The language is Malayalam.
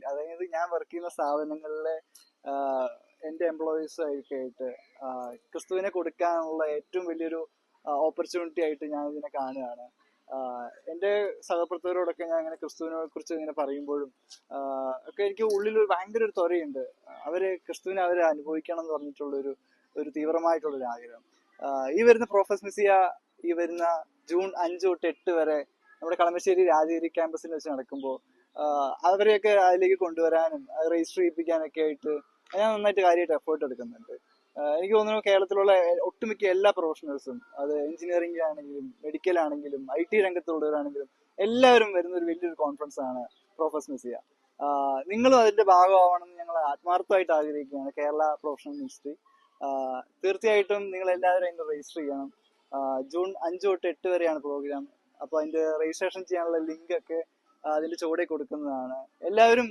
അതായത് ഞാൻ വർക്ക് ചെയ്യുന്ന സ്ഥാപനങ്ങളിലെ എൻ്റെ എംപ്ലോയീസ് ഒക്കെ ആയിട്ട് ക്രിസ്തുവിനെ കൊടുക്കാനുള്ള ഏറ്റവും വലിയൊരു ഓപ്പർച്യൂണിറ്റി ആയിട്ട് ഞാൻ ഇതിനെ കാണുകയാണ്. എൻ്റെ സഹപ്രവർത്തകരോടൊക്കെ ഞാൻ ഇങ്ങനെ ക്രിസ്തുവിനെ കുറിച്ച് ഇങ്ങനെ പറയുമ്പോഴും ഒക്കെ എനിക്ക് ഉള്ളിൽ ഭയങ്കര ഒരു ത്വരയുണ്ട്. ക്രിസ്തുവിനെ അവരെ അനുഭവിക്കണം എന്ന് പറഞ്ഞിട്ടുള്ളൊരു തീവ്രമായിട്ടുള്ളൊരു ആഗ്രഹം. ഈ വരുന്ന പ്രോഫസ് മിസിയ ഈ വരുന്ന ജൂൺ 5 തൊട്ട് 8 വരെ നമ്മുടെ കളമശ്ശേരി രാജഗിരി ക്യാമ്പസിൽ വെച്ച് നടക്കുമ്പോൾ അവരെയൊക്കെ അതിലേക്ക് കൊണ്ടുവരാനും അത് രജിസ്റ്റർ ചെയ്യിപ്പിക്കാനൊക്കെ ആയിട്ട് ഞാൻ നന്നായിട്ട് കാര്യമായിട്ട് എഫേർട്ട് എടുക്കുന്നുണ്ട്. എനിക്ക് തോന്നുന്നു കേരളത്തിലുള്ള ഒട്ടുമിക്ക എല്ലാ പ്രൊഫഷണൽസും, അത് എഞ്ചിനീയറിംഗ് ആണെങ്കിലും മെഡിക്കൽ ആണെങ്കിലും IT രംഗത്തുള്ളവരാണെങ്കിലും എല്ലാവരും വരുന്ന ഒരു വലിയൊരു കോൺഫറൻസ് ആണ് പ്രോഫസ് മിസിയ. നിങ്ങളും അതിന്റെ ഭാഗമാവണമെന്ന് ഞങ്ങൾ ആത്മാർത്ഥമായിട്ട് ആഗ്രഹിക്കുകയാണ്. കേരള പ്രൊഫഷണൽ മിനിസ്ട്രി തീർച്ചയായിട്ടും നിങ്ങൾ എല്ലാവരും അതിന്റെ രജിസ്റ്റർ ചെയ്യണം. ജൂൺ 5 തൊട്ട് 8 വരെയാണ് പ്രോഗ്രാം. അപ്പൊ അതിന്റെ രജിസ്ട്രേഷൻ ചെയ്യാനുള്ള ലിങ്ക് ഒക്കെ അതിന്റെ ചുവടെ കൊടുക്കുന്നതാണ്. എല്ലാവരും